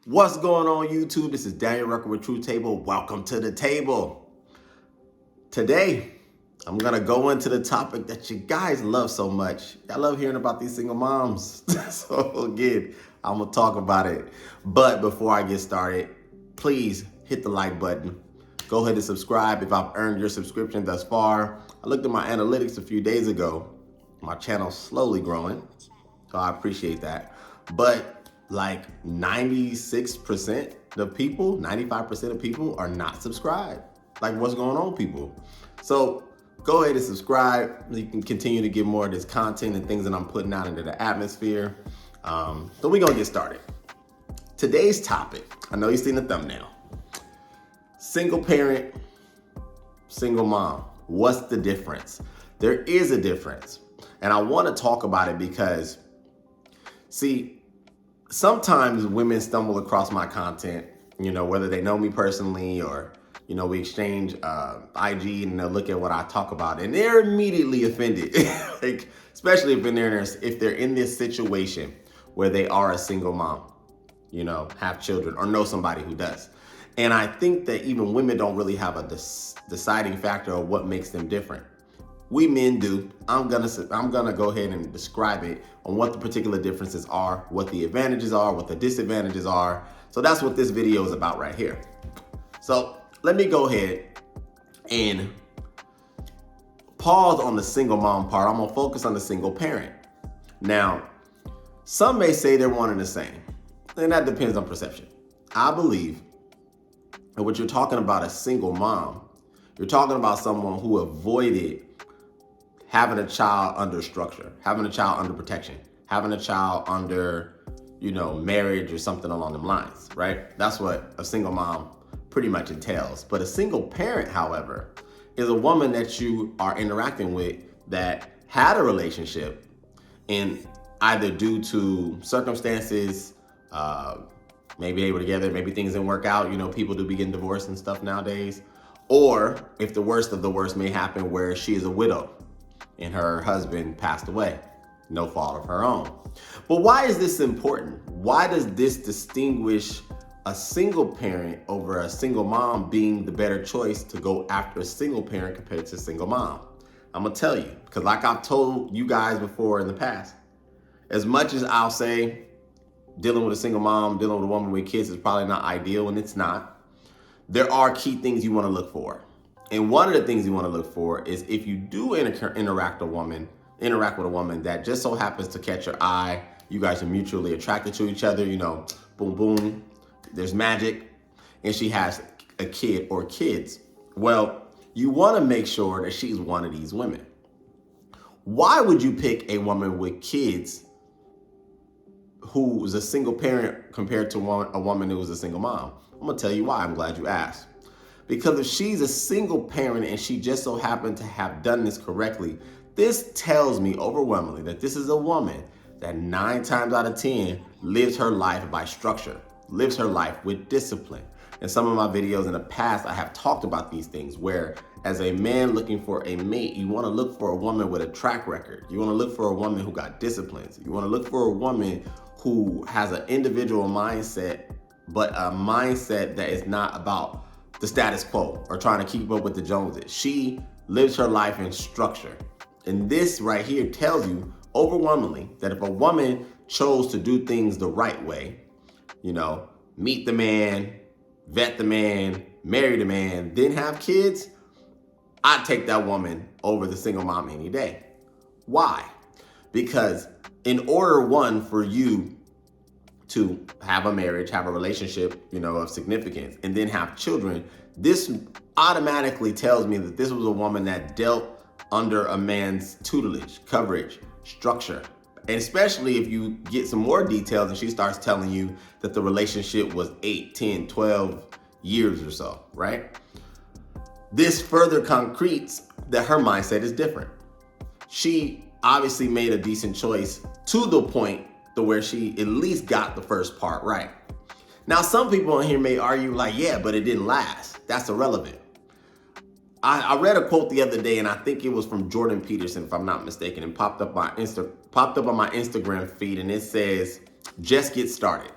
What's going on YouTube? This is Daniel Rucker with Treu Table. Welcome to the table. Today, I'm gonna go into the topic that you guys love so much. I love hearing about these single moms. So again, I'm gonna talk about it. But before I get started, please hit the like button. Go ahead and subscribe if I've earned your subscription thus far. I looked at my analytics a few days ago. My channel's slowly growing, so I appreciate that. But like 96% of people, 95% of people are not subscribed. Like, what's going on, people? So go ahead and subscribe. You can continue to get more of this content and things that I'm putting out into the atmosphere. So we're gonna get started. Today's topic, I know you've seen the thumbnail. Single parent, single mom. What's the difference? There is a difference. And I wanna talk about it because, see, sometimes women stumble across my content, whether they know me personally or, we exchange IG and they'll look at what I talk about and they're immediately offended. Like, especially if they're in this situation where they are a single mom, have children or know somebody who does. And I think that even women don't really have a deciding factor of what makes them different. We men do. I'm gonna go ahead and describe it on what the particular differences are, what the advantages are, what the disadvantages are. So that's what this video is about right here. So let me go ahead and pause on the single mom part. I'm gonna focus on the single parent. Now, some may say they're one and the same, and that depends on perception. I believe that what you're talking about a single mom, you're talking about someone who avoided having a child under structure, having a child under protection, having a child under, marriage or something along them lines, right? That's what a single mom pretty much entails. But a single parent, however, is a woman that you are interacting with that had a relationship and either due to circumstances, maybe they were together, maybe things didn't work out, people do be getting divorced and stuff nowadays. Or if the worst of the worst may happen where she is a widow and her husband passed away, no fault of her own. But why is this important? Why does this distinguish a single parent over a single mom being the better choice to go after a single parent compared to a single mom? I'm gonna tell you, because like I've told you guys before in the past, as much as I'll say dealing with a single mom, dealing with a woman with kids is probably not ideal, and it's not, there are key things you wanna look for. And one of the things you want to look for is if you do interact with a woman that just so happens to catch your eye, you guys are mutually attracted to each other, boom, boom, there's magic, and she has a kid or kids. Well, you want to make sure that she's one of these women. Why would you pick a woman with kids who's a single parent compared to a woman who was a single mom? I'm going to tell you why. I'm glad you asked. Because if she's a single parent and she just so happened to have done this correctly, this tells me overwhelmingly that this is a woman that 9 times out of 10 lives her life by structure, lives her life with discipline. In some of my videos in the past, I have talked about these things where as a man looking for a mate, you want to look for a woman with a track record. You want to look for a woman who got disciplines. You want to look for a woman who has an individual mindset, but a mindset that is not about the status quo or trying to keep up with the Joneses. She lives her life in structure. And this right here tells you overwhelmingly that if a woman chose to do things the right way, meet the man, vet the man, marry the man, then have kids, I'd take that woman over the single mom any day. Why? Because in order, one, for you to have a marriage, have a relationship, of significance, and then have children, this automatically tells me that this was a woman that dealt under a man's tutelage, coverage, structure. And especially if you get some more details and she starts telling you that the relationship was 8, 10, 12 years or so, right? This further concretes that her mindset is different. She obviously made a decent choice to the point to where she at least got the first part right. Now, some people in here may argue like, yeah, but it didn't last. That's irrelevant. I read a quote the other day, and I think it was from Jordan Peterson, if I'm not mistaken, and popped up on my Instagram feed, and it says, "Just get started."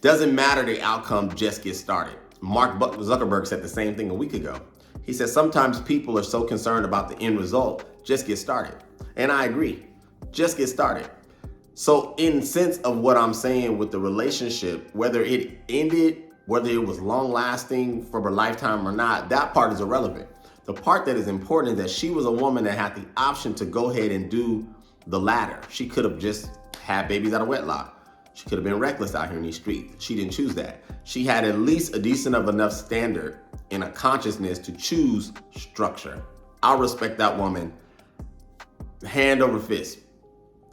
Doesn't matter the outcome, just get started. Mark Zuckerberg said the same thing a week ago. He said sometimes people are so concerned about the end result, just get started. And I agree, just get started. So in sense of what I'm saying with the relationship, whether it ended, whether it was long lasting for a lifetime or not, that part is irrelevant. The part that is important is that she was a woman that had the option to go ahead and do the latter. She could have just had babies out of wedlock. She could have been reckless out here in these streets. She didn't choose that. She had at least a decent of enough standard and a consciousness to choose structure. I'll respect that woman hand over fist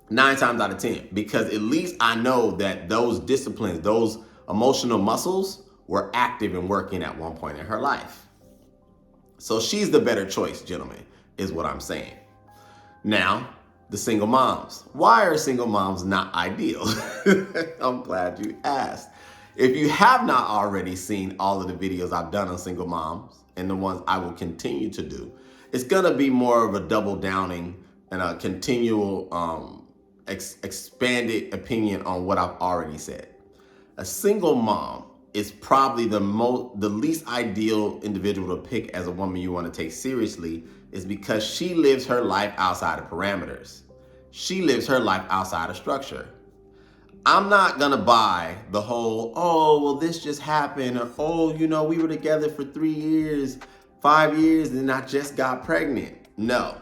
9 times out of 10, because at least I know that those disciplines, those emotional muscles were active and working at one point in her life. So she's the better choice, gentlemen, is what I'm saying. Now, the single moms. Why are single moms not ideal? I'm glad you asked. If you have not already seen all of the videos I've done on single moms and the ones I will continue to do, it's gonna be more of a double downing and a continual expanded opinion on what I've already said. A single mom is probably the least ideal individual to pick as a woman you want to take seriously, is because she lives her life outside of parameters. She lives her life outside of structure. I'm not gonna buy the whole, oh, well, this just happened, or oh, we were together for 3 years, 5 years, and I just got pregnant. No,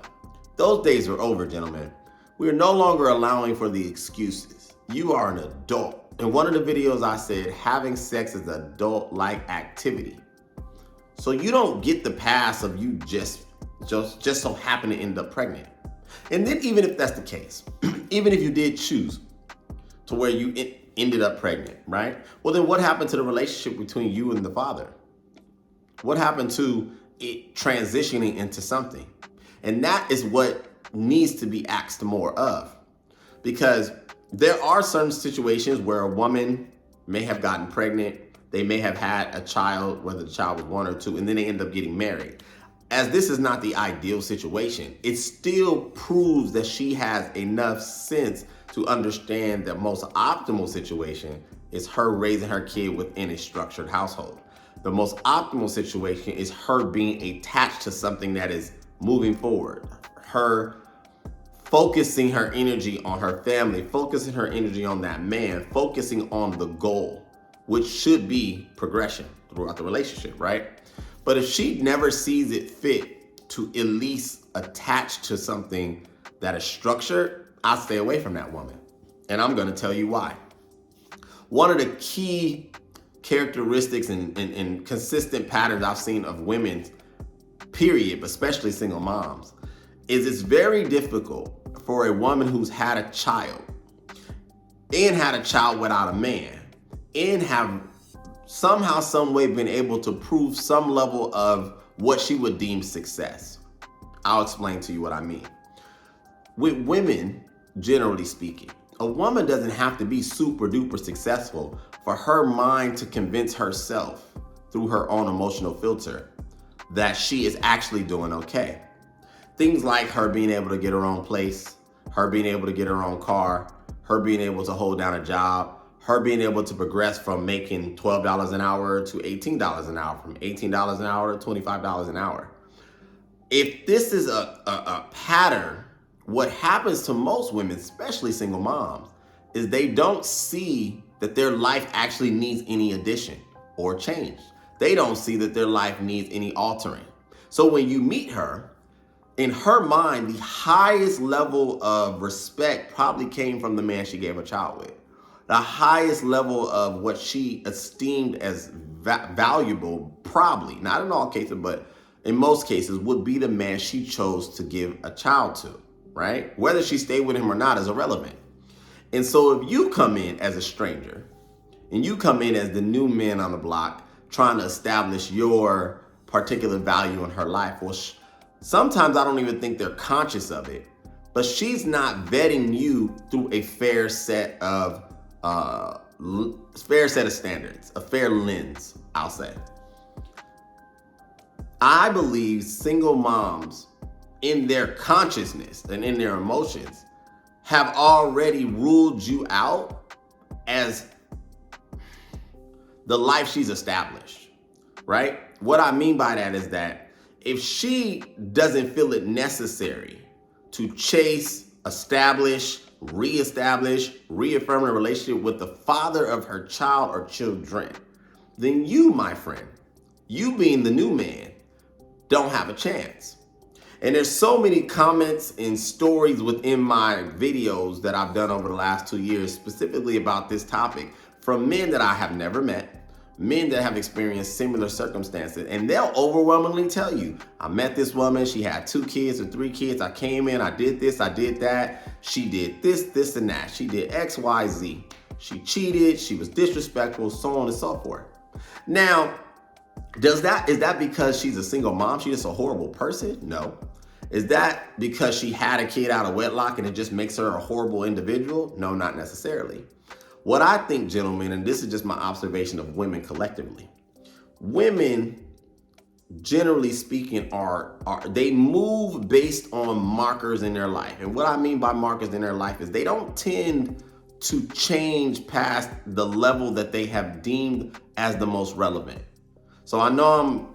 those days are over, gentlemen. We are no longer allowing for the excuses. You are an adult. In one of the videos I said, having sex is an adult-like activity. So you don't get the pass of you just so happen to end up pregnant. And then even if that's the case, even if you did choose to where you ended up pregnant, right? Well, then what happened to the relationship between you and the father? What happened to it transitioning into something? And that is what needs to be asked more of. Because there are certain situations where a woman may have gotten pregnant, they may have had a child, whether the child was 1 or 2, and then they end up getting married. As this is not the ideal situation, it still proves that she has enough sense to understand that most optimal situation is her raising her kid within a structured household. The most optimal situation is her being attached to something that is moving forward. Her focusing her energy on her family, focusing her energy on that man, focusing on the goal, which should be progression throughout the relationship, right? But if she never sees it fit to at least attach to something that is structured, I'll stay away from that woman. And I'm gonna tell you why. One of the key characteristics and consistent patterns I've seen of women, period, but especially single moms, is it's very difficult for a woman who's had a child and had a child without a man and have somehow, some way been able to prove some level of what she would deem success. I'll explain to you what I mean. With women, generally speaking, a woman doesn't have to be super duper successful for her mind to convince herself through her own emotional filter that she is actually doing okay. Things like her being able to get her own place, her being able to get her own car, her being able to hold down a job, her being able to progress from making $12 an hour to $18 an hour, from $18 an hour to $25 an hour. If this is a pattern, what happens to most women, especially single moms, is they don't see that their life actually needs any addition or change. They don't see that their life needs any altering. So when you meet her, in her mind, the highest level of respect probably came from the man she gave a child with. The highest level of what she esteemed as valuable, probably, not in all cases, but in most cases, would be the man she chose to give a child to, right? Whether she stayed with him or not is irrelevant. And so if you come in as a stranger, and you come in as the new man on the block, trying to establish your particular value in her life, well, sometimes I don't even think they're conscious of it, but she's not vetting you through a fair set of standards, a fair lens, I'll say. I believe single moms, in their consciousness and in their emotions, have already ruled you out as, the life she's established, right? What I mean by that is that if she doesn't feel it necessary to chase, establish, reestablish, reaffirm a relationship with the father of her child or children, then you, my friend, you being the new man, don't have a chance. And there's so many comments and stories within my videos that I've done over the last 2 years, specifically about this topic, from men that I have never met, men that have experienced similar circumstances. And they'll overwhelmingly tell you, I met this woman, she had 2 kids or 3 kids, I came in, I did this, I did that, she did this, and that. She did X, Y, Z. She cheated, she was disrespectful, so on and so forth. Now, is that because she's a single mom? She's just a horrible person? No. Is that because she had a kid out of wedlock and it just makes her a horrible individual? No, not necessarily. What I think, gentlemen, and this is just my observation of women collectively, women, generally speaking, they move based on markers in their life. And what I mean by markers in their life is they don't tend to change past the level that they have deemed as the most relevant. So I know I'm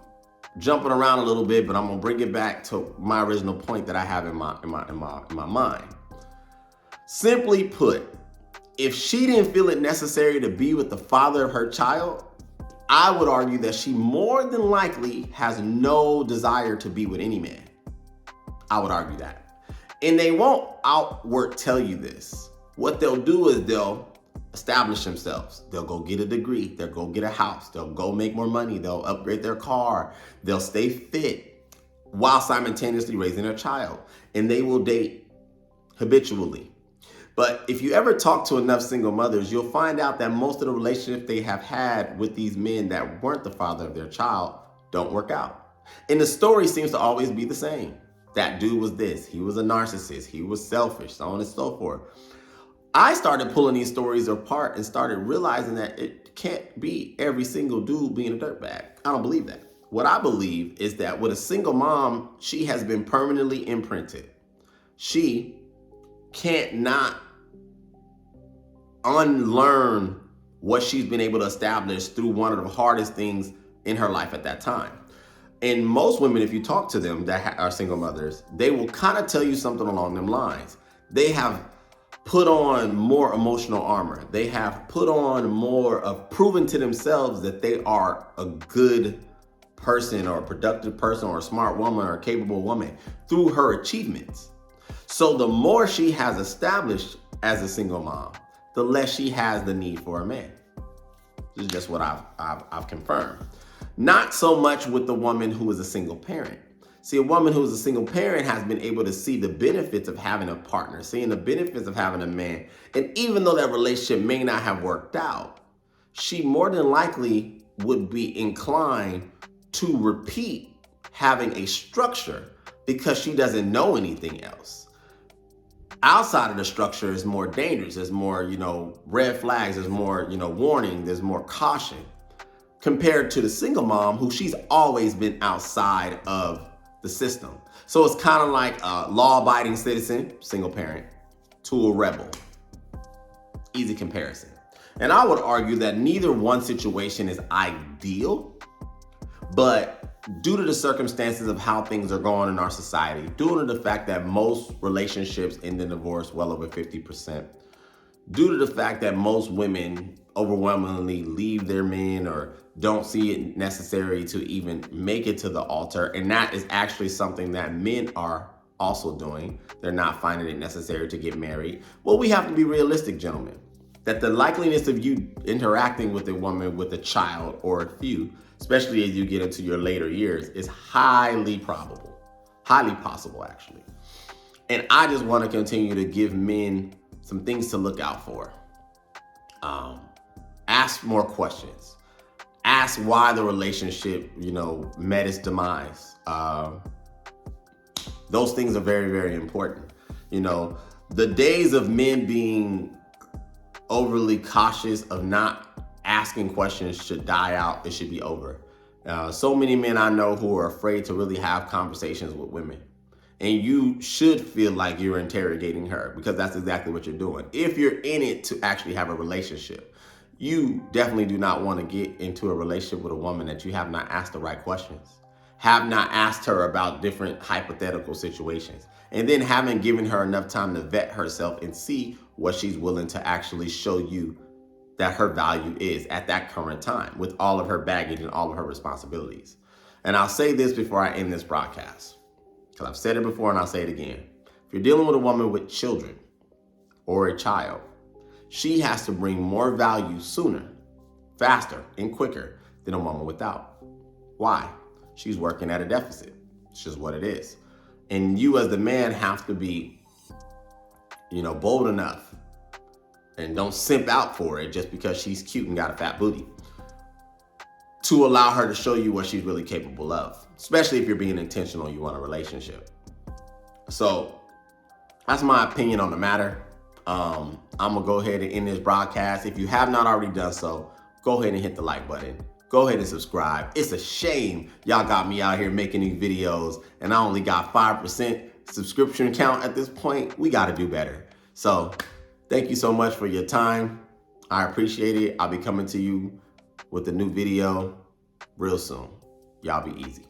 jumping around a little bit, but I'm gonna bring it back to my original point that I have in my mind. Simply put, if she didn't feel it necessary to be with the father of her child, I would argue that she more than likely has no desire to be with any man. I would argue that. And they won't outward tell you this. What they'll do is they'll establish themselves. They'll go get a degree. They'll go get a house. They'll go make more money. They'll upgrade their car. They'll stay fit while simultaneously raising their child. And they will date habitually. But if you ever talk to enough single mothers, you'll find out that most of the relationships they have had with these men that weren't the father of their child don't work out. And the story seems to always be the same. That dude was this. He was a narcissist. He was selfish, so on and so forth. I started pulling these stories apart and started realizing that it can't be every single dude being a dirtbag. I don't believe that. What I believe is that with a single mom, she has been permanently imprinted. She can't not unlearn what she's been able to establish through one of the hardest things in her life at that time. And most women, if you talk to them that are single mothers, they will kind of tell you something along them lines. They have put on more emotional armor. They have put on more of proven to themselves that they are a good person or a productive person or a smart woman or a capable woman through her achievements. So the more she has established as a single mom, the less she has the need for a man. This is just what I've confirmed. Not so much with the woman who is a single parent. See, a woman who is a single parent has been able to see the benefits of having a partner, seeing the benefits of having a man. And even though that relationship may not have worked out, she more than likely would be inclined to repeat having a structure because she doesn't know anything else. Outside of the structure is more dangerous. There's more, red flags. There's more, warning. There's more caution compared to the single mom who she's always been outside of the system. So it's kind of like a law-abiding citizen, single parent, to a rebel. Easy comparison. And I would argue that neither one situation is ideal, but due to the circumstances of how things are going in our society, due to the fact that most relationships end in divorce, well over 50%, due to the fact that most women overwhelmingly leave their men or don't see it necessary to even make it to the altar, and that is actually something that men are also doing. They're not finding it necessary to get married. Well, we have to be realistic, gentlemen, that the likeliness of you interacting with a woman with a child or a few, especially as you get into your later years, is highly probable, highly possible actually. And I just want to continue to give men some things to look out for. Ask more questions. Ask why the relationship, met its demise. Those things are very, very important. The days of men being overly cautious of not asking questions should die out. It should be over. So many men I know who are afraid to really have conversations with women. And you should feel like you're interrogating her because that's exactly what you're doing. If you're in it to actually have a relationship, You definitely do not want to get into a relationship with a woman that you have not asked the right questions, have not asked her about different hypothetical situations, and then haven't given her enough time to vet herself and see what she's willing to actually show you that her value is at that current time with all of her baggage and all of her responsibilities. And I'll say this before I end this broadcast, because I've said it before and I'll say it again. If you're dealing with a woman with children or a child, she has to bring more value sooner, faster, and quicker than a woman without. Why? She's working at a deficit. It's just what it is. And you as the man have to be, bold enough and don't simp out for it just because she's cute and got a fat booty, to allow her to show you what she's really capable of, especially if you're being intentional, you want a relationship. So that's my opinion on the matter. I'm gonna go ahead and end this broadcast. If you have not already done so, go ahead and hit the like button. Go ahead and subscribe. It's a shame y'all got me out here making these videos and I only got 5% subscription count at this point. We gotta do better. So thank you so much for your time. I appreciate it. I'll be coming to you with a new video real soon. Y'all be easy.